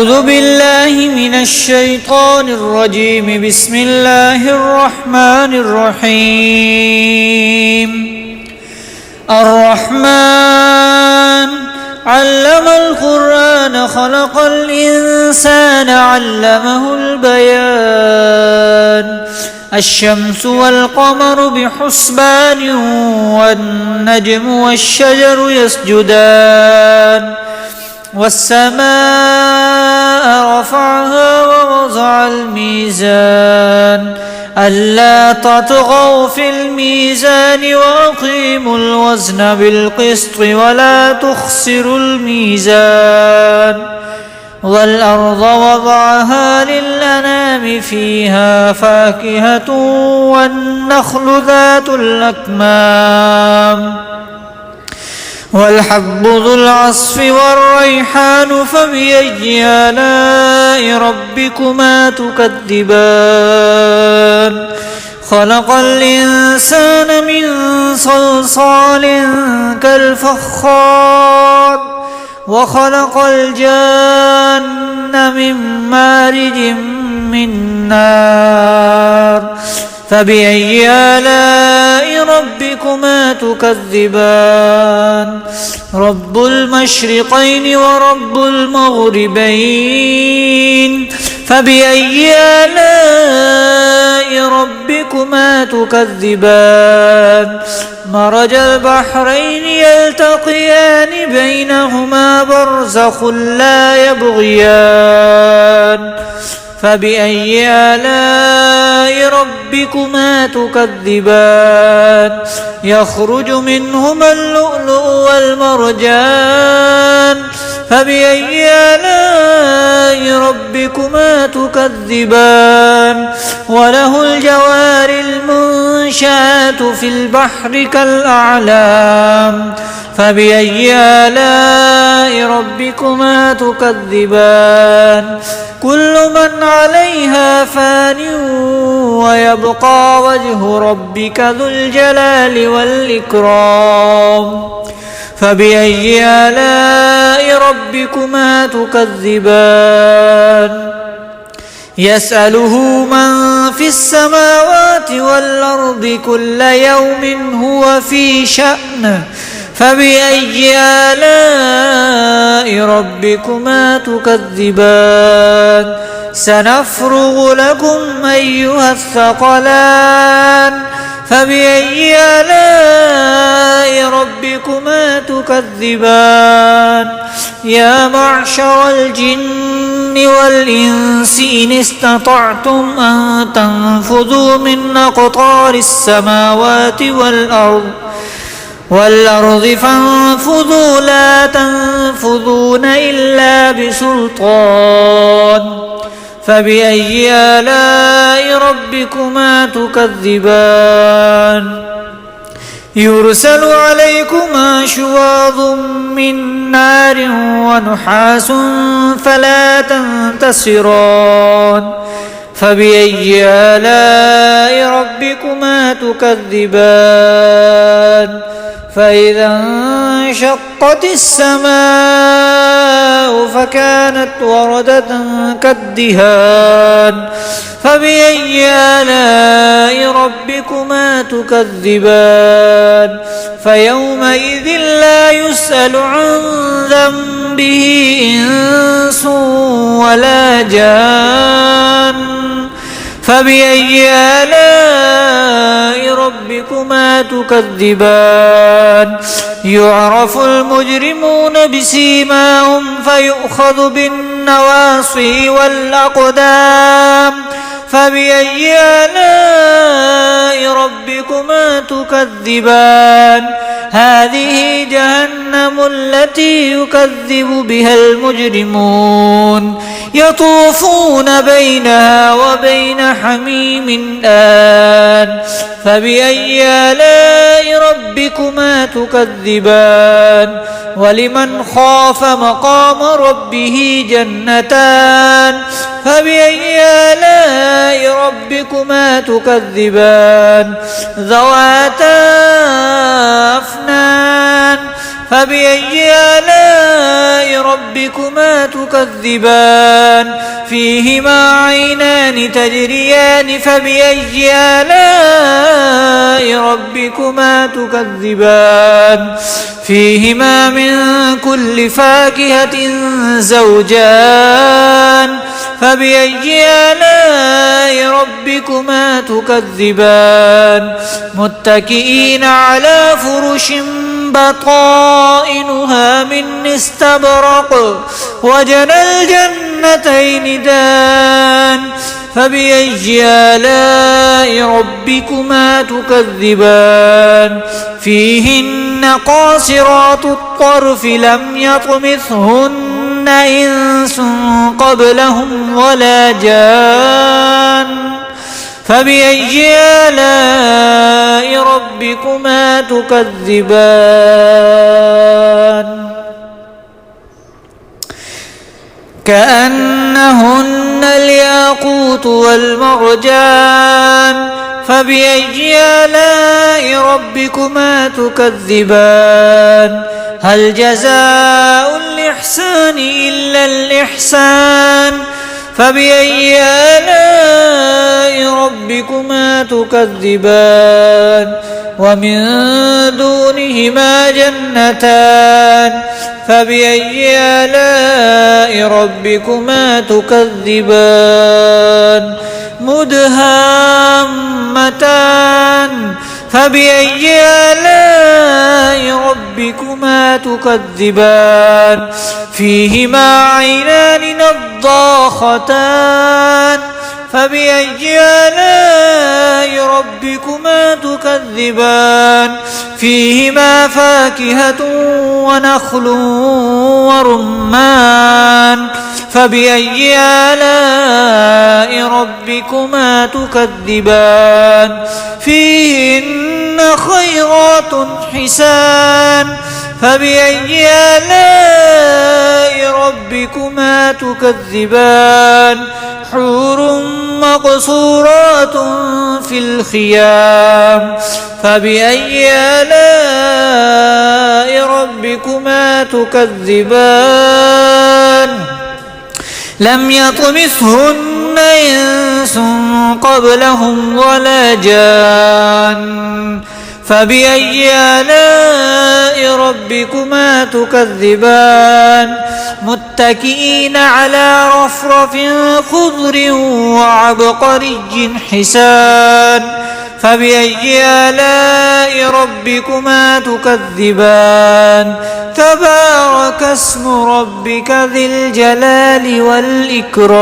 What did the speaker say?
أعوذ بالله من الشيطان الرجيم. بسم الله الرحمن الرحيم. الرحمن علم القرآن خلق الإنسان علمه البيان. الشمس والقمر بحسبان والنجم والشجر يسجدان. والسماء رفعها ووضع الميزان ألا تطغوا في الميزان وأقيموا الوزن بالقسط ولا تخسروا الميزان. والأرض وضعها للأنام فيها فاكهة والنخل ذات الأكمام والحب ذو العصف والريحان. فبأي آلاء ربكما تكذبان؟ خلق الإنسان من صلصال كالفخار وخلق الجان من مارج من نار. فبأي آلاء ربكما تكذبان؟ رب المشرقين ورب المغربين. فبأي آلاء ربكما تكذبان؟ مرج البحرين يلتقيان بينهما برزخ لا يبغيان. فبأي آلاء ربكما تكذبان؟ يخرج منهما اللؤلؤ والمرجان. فبأي آلاء ربكما تكذبان؟ وله الجوار المنشآت في البحر كالأعلام. فبأي آلاء ربكما تكذبان؟ كل من عليها فان ويبقى وجه ربك ذو الجلال والإكرام. فبأي آلاء ربكما تكذبان؟ يسأله من في السماوات والأرض كل يوم هو في شأن. فبأي آلاء ربكما تكذبان؟ سنفرغ لكم أيها الثقلان. فبأي آلاء ربكما تكذبان؟ يا معشر الجن والإنس إن استطعتم أن تنفذوا من أقطار السماوات والأرض فانفذوا لا تنفذون إلا بسلطان. فبأي آلاء ربكما تكذبان؟ يرسل عليكما شواظ من نار ونحاس فلا تنتصران. فبأي آلاء ربكما تكذبان؟ فإذا انشقت السماء فكانت وردة كالدهان. فبأي آلاء ربكما تكذبان؟ فيومئذ لا يسأل عن ذنبه إنس ولا جان. فبأي آلاء ربكما تكذبان؟ يعرف المجرمون بسيماهم فيؤخذ بالنواصي والأقدام. فبأي آلاء ربكما تكذبان؟ هذه جهنم التي يكذب بها المجرمون يطوفون بينها وبين حميم آن. فبأي آلاء ربكما تكذبان؟ ولمن خاف مقام ربه جنتان. فبأي آلاء ربكما تكذبان؟ ذواتا أفنان. فبأي آلاء ربكما تكذبان فيهما عينان تجريان فبأي آلاء ربكما تكذبان فيهما من كل فاكهة زوجان فبأي آلاء ربكما تكذبان متكئين على فرش بطائنها من استبرق وجنى الجنتين دان فبأي آلاء ربكما تكذبان فيهن قاصرات الطرف لم يطمثهن إنس قبلهم ولا جان فبأي آلاء ربكما تكذبان كأنهن الياقوت والمرجان فبأي آلاء ربكما تكذبان هل جزاء الإحسان إلا الإحسان فبأي آلاء ربكما تكذبان ومن دونهما جنتان فبأي آلاء ربكما تكذبان مدهامتان فبأي آلاء ربكما تكذبان فيهما عينان نضاختان فبأي آلاء ربكما تكذبان فيهما فاكهة ونخل ورمان فبأي آلاء ربكما تكذبان فيهن خيرات حسان فبأي آلاء ربكما تكذبان حور مقصورات في الخيام فبأي آلاء ربكما تكذبان لم يطمثهن إنس قبلهم ولا جان فبأي آلاء ربكما تكذبان متكئين على رفرف خضر وعبقري حسان فبأي آلاء ربكما تكذبان تبارك اسم ربك ذي الجلال والإكرام